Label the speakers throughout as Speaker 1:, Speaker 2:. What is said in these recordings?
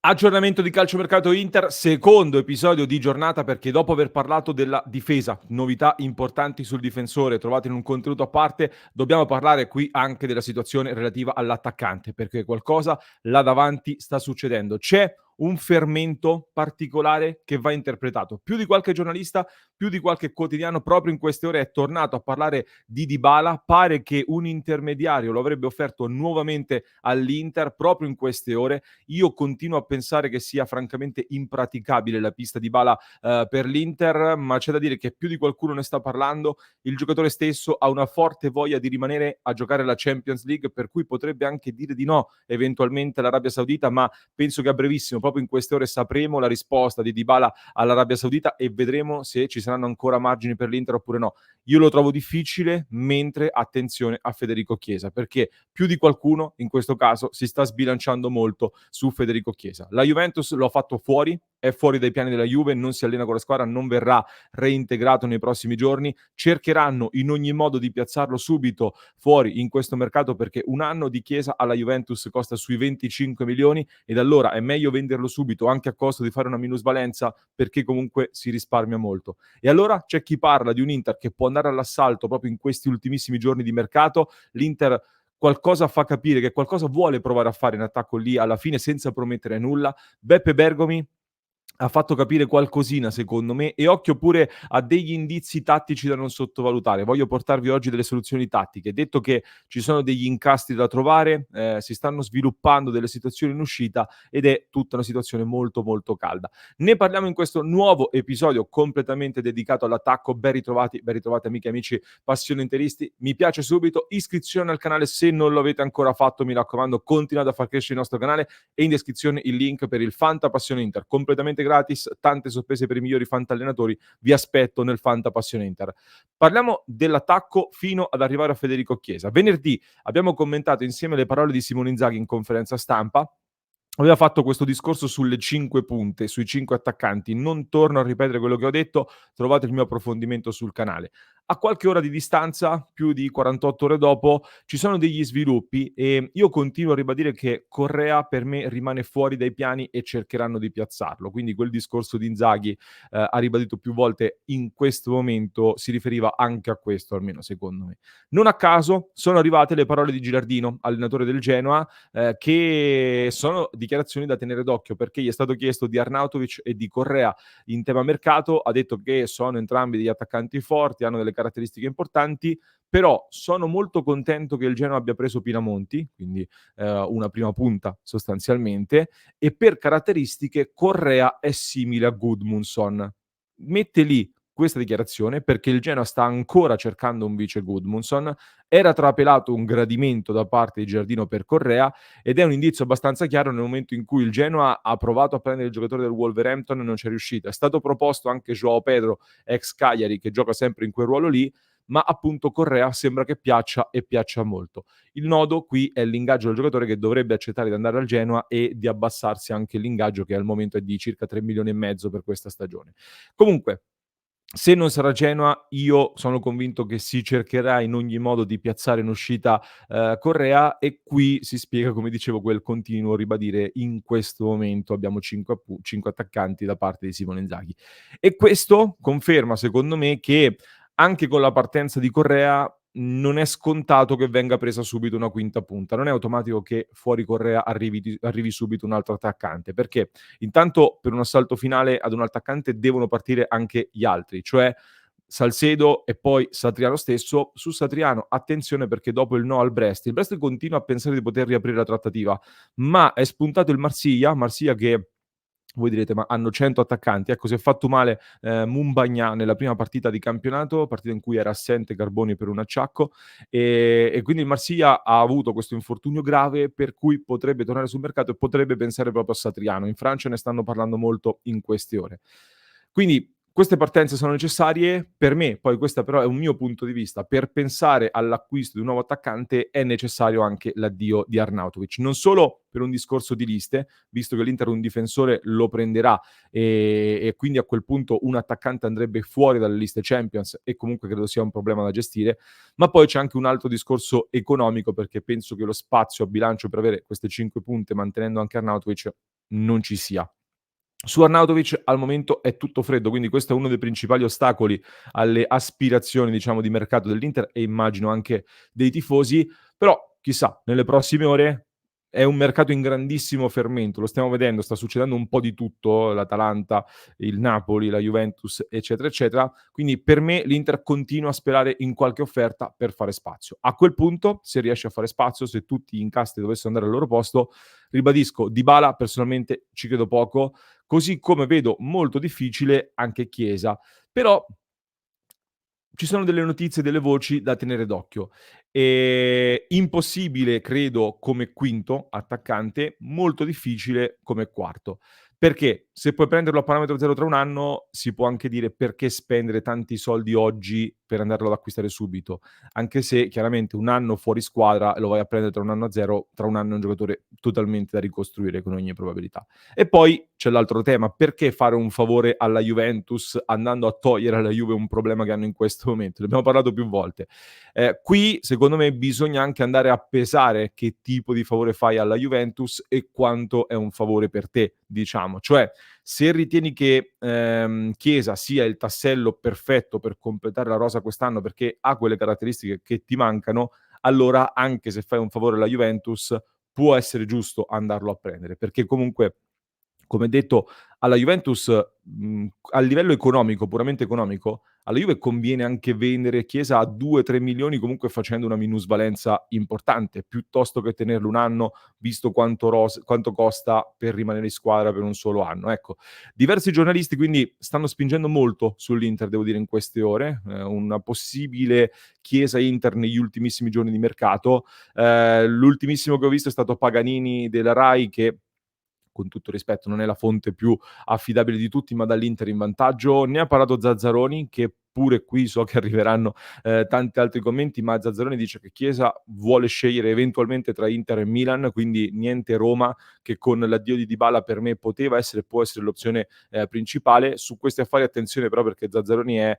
Speaker 1: Aggiornamento di calciomercato Inter, secondo episodio di giornata perché dopo aver parlato della difesa, novità importanti sul difensore trovate in un contenuto a parte, dobbiamo parlare qui anche della situazione relativa all'attaccante perché qualcosa là davanti sta succedendo. C'è un fermento particolare che va interpretato. Più di qualche giornalista, più di qualche quotidiano proprio in queste ore è tornato a parlare di Dybala. Pare che un intermediario lo avrebbe offerto nuovamente all'Inter proprio in queste ore. Io continuo a pensare che sia francamente impraticabile la pista Dybala per l'Inter, ma c'è da dire che più di qualcuno ne sta parlando. Il giocatore stesso ha una forte voglia di rimanere a giocare la Champions League, per cui potrebbe anche dire di no eventualmente all'Arabia Saudita, ma penso che a brevissimo, proprio in queste ore, sapremo la risposta di Dybala all'Arabia Saudita e vedremo se ci saranno ancora margini per l'Inter oppure no. Io lo trovo difficile, mentre attenzione a Federico Chiesa, perché più di qualcuno in questo caso si sta sbilanciando molto su Federico Chiesa. La Juventus lo ha fatto fuori, è fuori dai piani della Juve, non si allena con la squadra, non verrà reintegrato nei prossimi giorni. Cercheranno in ogni modo di piazzarlo subito fuori in questo mercato perché un anno di Chiesa alla Juventus costa sui 25 milioni ed allora è meglio venderlo subito anche a costo di fare una minusvalenza perché comunque si risparmia molto. E allora c'è chi parla di un Inter che può andare all'assalto proprio in questi ultimissimi giorni di mercato. L'Inter qualcosa fa capire che qualcosa vuole provare a fare in attacco lì alla fine senza promettere nulla. Beppe Bergomi ha fatto capire qualcosina secondo me e occhio pure a degli indizi tattici da non sottovalutare. Voglio portarvi oggi delle soluzioni tattiche. Detto che ci sono degli incastri da trovare, si stanno sviluppando delle situazioni in uscita ed è tutta una situazione molto molto calda. Ne parliamo in questo nuovo episodio completamente dedicato all'attacco. Ben ritrovati amiche e amici passione interisti. Mi piace subito, iscrizione al canale se non lo avete ancora fatto, mi raccomando, continuate a far crescere il nostro canale e in descrizione il link per il Fanta Passione Inter, completamente gratis, tante sorprese per i migliori fantallenatori, vi aspetto nel Fanta Passione Inter. Parliamo dell'attacco fino ad arrivare a Federico Chiesa. Venerdì abbiamo commentato insieme le parole di Simone Inzaghi in conferenza stampa. Aveva fatto questo discorso sulle 5 punte, sui 5 attaccanti. Non torno a ripetere quello che ho detto, trovate il mio approfondimento sul canale. A qualche ora di distanza, più di 48 ore dopo, ci sono degli sviluppi e io continuo a ribadire che Correa per me rimane fuori dai piani e cercheranno di piazzarlo. Quindi quel discorso di Inzaghi ha ribadito più volte in questo momento si riferiva anche a questo, almeno secondo me. Non a caso sono arrivate le parole di Gilardino, allenatore del Genoa, che sono dichiarazioni da tenere d'occhio perché gli è stato chiesto di Arnautovic e di Correa in tema mercato, ha detto che sono entrambi degli attaccanti forti, hanno delle caratteristiche importanti, però sono molto contento che il Genoa abbia preso Pinamonti, quindi una prima punta sostanzialmente, e per caratteristiche Correa è simile a Gudmundsson. Mette lì questa dichiarazione perché il Genoa sta ancora cercando un vice Gudmundsson, era trapelato un gradimento da parte di Giardino per Correa ed è un indizio abbastanza chiaro nel momento in cui il Genoa ha provato a prendere il giocatore del Wolverhampton e non c'è riuscito. È stato proposto anche Joao Pedro, ex Cagliari, che gioca sempre in quel ruolo lì, ma appunto Correa sembra che piaccia e piaccia molto. Il nodo qui è l'ingaggio del giocatore che dovrebbe accettare di andare al Genoa e di abbassarsi anche l'ingaggio che al momento è di circa 3 milioni e mezzo per questa stagione. Comunque, se non sarà Genoa, io sono convinto che si cercherà in ogni modo di piazzare in uscita Correa e qui si spiega, come dicevo, quel continuo ribadire in questo momento abbiamo 5 attaccanti da parte di Simone Inzaghi. E questo conferma, secondo me, che anche con la partenza di Correa non è scontato che venga presa subito una quinta punta. Non è automatico che fuori Correa arrivi subito un altro attaccante, perché intanto per un assalto finale ad un attaccante devono partire anche gli altri, cioè Salcedo e poi Satriano stesso. Su Satriano attenzione perché dopo il no al Brest, il Brest continua a pensare di poter riaprire la trattativa, ma è spuntato il Marsiglia che voi direte: "Ma hanno 100 attaccanti". Ecco, si è fatto male, Moumbagna nella prima partita di campionato, partita in cui era assente Carboni per un acciacco, e quindi il Marsiglia ha avuto questo infortunio grave, per cui potrebbe tornare sul mercato e potrebbe pensare proprio a Satriano. In Francia ne stanno parlando molto in queste ore. Quindi queste partenze sono necessarie per me, poi questa però è un mio punto di vista, per pensare all'acquisto di un nuovo attaccante è necessario anche l'addio di Arnautovic. Non solo per un discorso di liste, visto che l'Inter un difensore lo prenderà e quindi a quel punto un attaccante andrebbe fuori dalle liste Champions e comunque credo sia un problema da gestire, ma poi c'è anche un altro discorso economico perché penso che lo spazio a bilancio per avere queste 5 punte mantenendo anche Arnautovic non ci sia. Su Arnautovic al momento è tutto freddo, quindi questo è uno dei principali ostacoli alle aspirazioni, diciamo, di mercato dell'Inter e immagino anche dei tifosi, però chissà, nelle prossime ore è un mercato in grandissimo fermento, lo stiamo vedendo, sta succedendo un po' di tutto, l'Atalanta, il Napoli, la Juventus, eccetera, eccetera. Quindi per me l'Inter continua a sperare in qualche offerta per fare spazio. A quel punto, se riesce a fare spazio, se tutti gli incastri dovessero andare al loro posto, ribadisco, Dybala personalmente ci credo poco, così come vedo molto difficile anche Chiesa. Però ci sono delle notizie, delle voci da tenere d'occhio. Impossibile credo come quinto attaccante, molto difficile come quarto. Perché se puoi prenderlo a parametro zero tra un anno, si può anche dire: perché spendere tanti soldi oggi per andarlo ad acquistare subito? Anche se chiaramente un anno fuori squadra lo vai a prendere tra un anno a zero, tra un anno è un giocatore totalmente da ricostruire con ogni probabilità. E poi c'è l'altro tema: perché fare un favore alla Juventus andando a togliere alla Juve un problema che hanno in questo momento? Ne abbiamo parlato più volte. Qui secondo me bisogna anche andare a pesare che tipo di favore fai alla Juventus e quanto è un favore per te, diciamo. Cioè, se ritieni che Chiesa sia il tassello perfetto per completare la rosa quest'anno perché ha quelle caratteristiche che ti mancano, allora anche se fai un favore alla Juventus può essere giusto andarlo a prendere, perché comunque, come detto, alla Juventus, a livello economico, puramente economico, alla Juve conviene anche vendere Chiesa a 2, 3 milioni comunque facendo una minusvalenza importante, piuttosto che tenerlo 1 anno, visto quanto costa per rimanere in squadra per un solo anno. Ecco, diversi giornalisti quindi stanno spingendo molto sull'Inter, devo dire in queste ore, una possibile Chiesa-Inter negli ultimissimi giorni di mercato. L'ultimissimo che ho visto è stato Paganini della Rai che, con tutto il rispetto, non è la fonte più affidabile di tutti, ma dall'Inter in vantaggio. Ne ha parlato Zazzaroni, che pure qui so che arriveranno tanti altri commenti, ma Zazzaroni dice che Chiesa vuole scegliere eventualmente tra Inter e Milan, quindi niente Roma, che con l'addio di Dybala per me poteva essere e può essere l'opzione principale. Su questi affari attenzione però, perché Zazzaroni è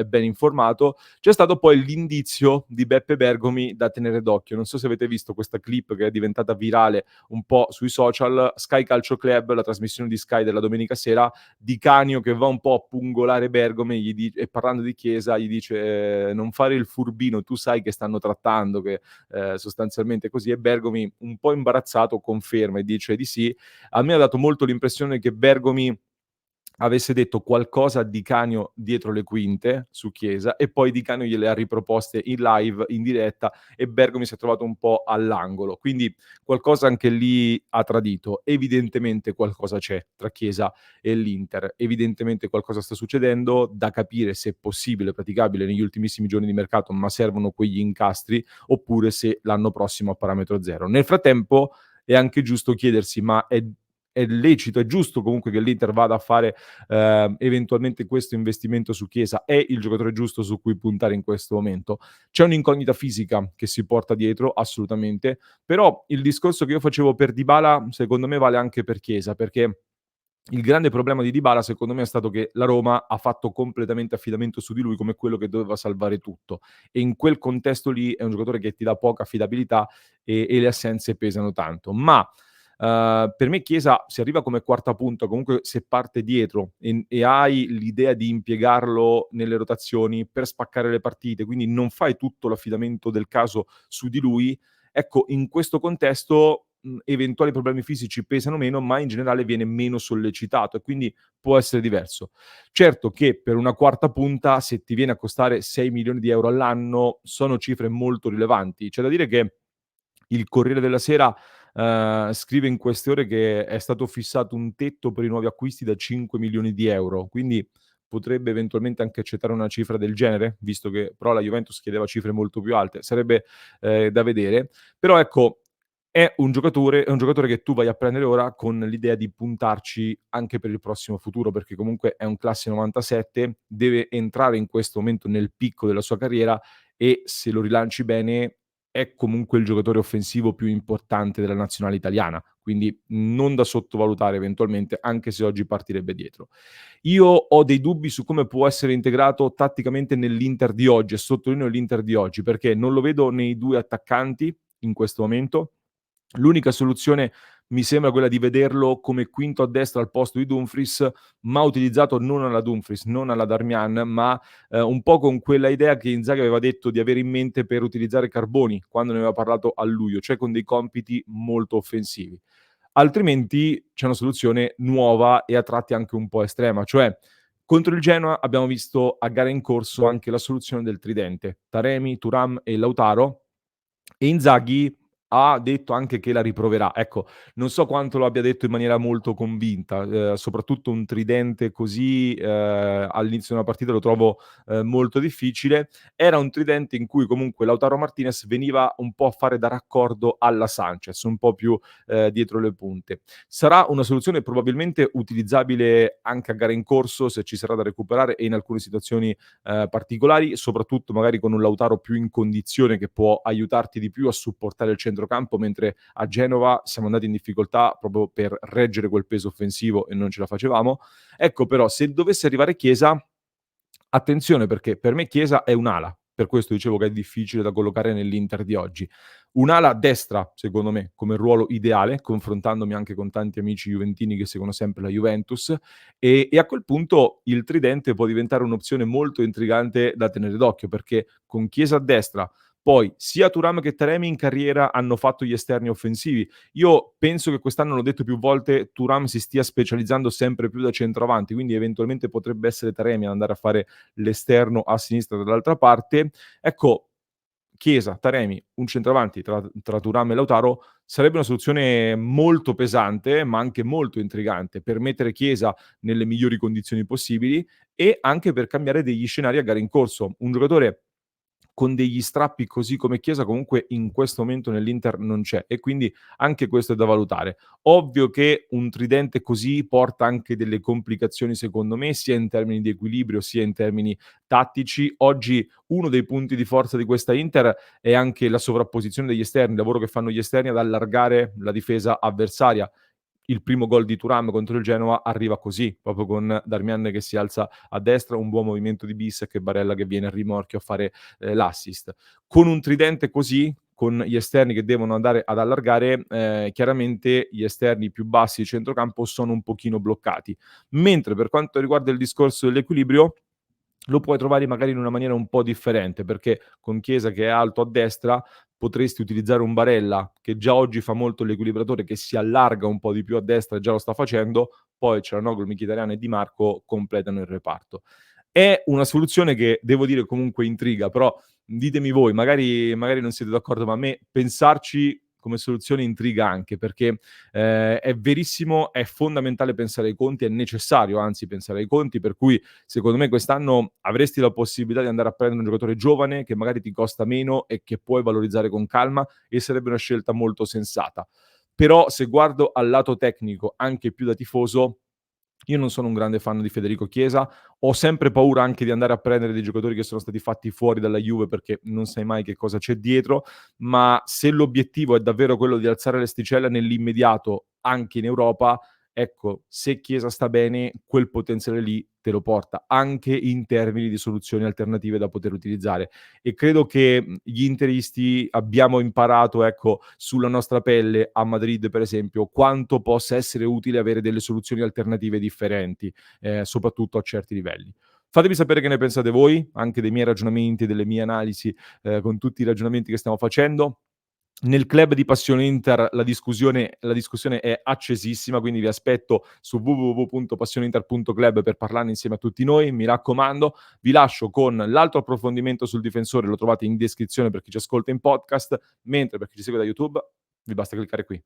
Speaker 1: ben informato. C'è stato poi l'indizio di Beppe Bergomi da tenere d'occhio. Non so se avete visto questa clip che è diventata virale un po' sui social. Sky Calcio Club, la trasmissione di Sky della domenica sera, Di Canio che va un po' a pungolare Bergomi e parlando di Chiesa gli dice non fare il furbino, tu sai che stanno trattando, che sostanzialmente così, e Bergomi un po' imbarazzato conferma e dice di sì. A me ha dato molto l'impressione che Bergomi avesse detto qualcosa Di Canio dietro le quinte su Chiesa e poi Di Canio gliele ha riproposte in live, in diretta, e Bergomi si è trovato un po' all'angolo. Quindi qualcosa anche lì ha tradito. Evidentemente qualcosa c'è tra Chiesa e l'Inter. Evidentemente qualcosa sta succedendo, da capire se è possibile, praticabile negli ultimissimi giorni di mercato, ma servono quegli incastri, oppure se l'anno prossimo a parametro zero. Nel frattempo è anche giusto chiedersi: ma è lecito, è giusto comunque che l'Inter vada a fare eventualmente questo investimento su Chiesa? È il giocatore giusto su cui puntare in questo momento? C'è un'incognita fisica che si porta dietro, assolutamente, però il discorso che io facevo per Dybala secondo me vale anche per Chiesa, perché il grande problema di Dybala secondo me è stato che la Roma ha fatto completamente affidamento su di lui come quello che doveva salvare tutto, e in quel contesto lì è un giocatore che ti dà poca affidabilità e le assenze pesano tanto. Ma per me Chiesa, se arriva come quarta punta, comunque se parte dietro e hai l'idea di impiegarlo nelle rotazioni per spaccare le partite, quindi non fai tutto l'affidamento del caso su di lui, ecco, in questo contesto, eventuali problemi fisici pesano meno, ma in generale viene meno sollecitato e quindi può essere diverso. Certo che per una quarta punta, se ti viene a costare 6 milioni di euro all'anno, sono cifre molto rilevanti. C'è da dire che il Corriere della Sera scrive in queste ore che è stato fissato un tetto per i nuovi acquisti da 5 milioni di euro, quindi potrebbe eventualmente anche accettare una cifra del genere, visto che però la Juventus chiedeva cifre molto più alte. Sarebbe da vedere. Però ecco, è un giocatore che tu vai a prendere ora con l'idea di puntarci anche per il prossimo futuro, perché comunque è un classe 97, deve entrare in questo momento nel picco della sua carriera e se lo rilanci bene è comunque il giocatore offensivo più importante della nazionale italiana, quindi non da sottovalutare eventualmente, anche se oggi partirebbe dietro. Io ho dei dubbi su come può essere integrato tatticamente nell'Inter di oggi, e sottolineo l'Inter di oggi, perché non lo vedo nei due attaccanti in questo momento. L'unica soluzione mi sembra quella di vederlo come quinto a destra al posto di Dumfries, ma utilizzato non alla Dumfries, non alla Darmian, ma un po' con quella idea che Inzaghi aveva detto di avere in mente per utilizzare Carboni quando ne aveva parlato a luglio, cioè con dei compiti molto offensivi. Altrimenti c'è una soluzione nuova e a tratti anche un po' estrema, cioè contro il Genoa abbiamo visto a gara in corso anche la soluzione del tridente, Taremi, Thuram e Lautaro, e Inzaghi ha detto anche che la riproverà. Ecco, non so quanto lo abbia detto in maniera molto convinta, soprattutto un tridente così, all'inizio di una partita lo trovo, molto difficile. Era un tridente in cui comunque Lautaro Martinez veniva un po' a fare da raccordo alla Sanchez, un po' più, dietro le punte. Sarà una soluzione probabilmente utilizzabile anche a gara in corso, se ci sarà da recuperare e in alcune situazioni, particolari, soprattutto magari con un Lautaro più in condizione che può aiutarti di più a supportare il centrocampo, mentre a Genova siamo andati in difficoltà proprio per reggere quel peso offensivo e non ce la facevamo. Ecco però, se dovesse arrivare Chiesa, attenzione perché per me Chiesa è un'ala, per questo dicevo che è difficile da collocare nell'Inter di oggi. Un'ala destra, secondo me, come ruolo ideale, confrontandomi anche con tanti amici juventini che seguono sempre la Juventus, e a quel punto il tridente può diventare un'opzione molto intrigante da tenere d'occhio, perché con Chiesa a destra, poi sia Thuram che Taremi in carriera hanno fatto gli esterni offensivi. Io penso che quest'anno, l'ho detto più volte, Thuram si stia specializzando sempre più da centravanti, quindi eventualmente potrebbe essere Taremi ad andare a fare l'esterno a sinistra dall'altra parte. Ecco, Chiesa, Taremi, un centravanti tra Thuram e Lautaro sarebbe una soluzione molto pesante, ma anche molto intrigante, per mettere Chiesa nelle migliori condizioni possibili e anche per cambiare degli scenari a gara in corso. Un giocatore con degli strappi così come Chiesa comunque in questo momento nell'Inter non c'è e quindi anche questo è da valutare. Ovvio che un tridente così porta anche delle complicazioni secondo me, sia in termini di equilibrio, sia in termini tattici. Oggi uno dei punti di forza di questa Inter è anche la sovrapposizione degli esterni, il lavoro che fanno gli esterni ad allargare la difesa avversaria. Il primo gol di Thuram contro il Genoa arriva così, proprio con Darmian che si alza a destra, un buon movimento di Bissek e Barella che viene a rimorchio a fare, l'assist. Con un tridente così, con gli esterni che devono andare ad allargare, chiaramente gli esterni più bassi di centrocampo sono un pochino bloccati. Mentre per quanto riguarda il discorso dell'equilibrio, lo puoi trovare magari in una maniera un po' differente, perché con Chiesa che è alto a destra potresti utilizzare un Barella che già oggi fa molto l'equilibratore, che si allarga un po' di più a destra e già lo sta facendo, poi Çalhanoğlu, Mkhitaryan e Di Marco completano il reparto. È una soluzione che devo dire comunque intriga, però ditemi voi, magari non siete d'accordo, ma a me pensarci come soluzione intriga anche, perché, è verissimo, è fondamentale pensare ai conti, è necessario anzi pensare ai conti, per cui secondo me quest'anno avresti la possibilità di andare a prendere un giocatore giovane che magari ti costa meno e che puoi valorizzare con calma e sarebbe una scelta molto sensata. Però se guardo al lato tecnico, anche più da tifoso, io non sono un grande fan di Federico Chiesa, ho sempre paura anche di andare a prendere dei giocatori che sono stati fatti fuori dalla Juve perché non sai mai che cosa c'è dietro, ma se l'obiettivo è davvero quello di alzare l'asticella nell'immediato anche in Europa, ecco, se Chiesa sta bene, quel potenziale lì te lo porta, anche in termini di soluzioni alternative da poter utilizzare. E credo che, gli interisti abbiamo imparato, ecco, sulla nostra pelle a Madrid, per esempio, quanto possa essere utile avere delle soluzioni alternative differenti, soprattutto a certi livelli. Fatemi sapere che ne pensate voi, anche dei miei ragionamenti, delle mie analisi, con tutti i ragionamenti che stiamo facendo. Nel club di Passione Inter la discussione è accesissima, quindi vi aspetto su www.passioneinter.club per parlarne insieme a tutti noi. Mi raccomando, vi lascio con l'altro approfondimento sul difensore, lo trovate in descrizione per chi ci ascolta in podcast, mentre per chi ci segue da YouTube vi basta cliccare qui.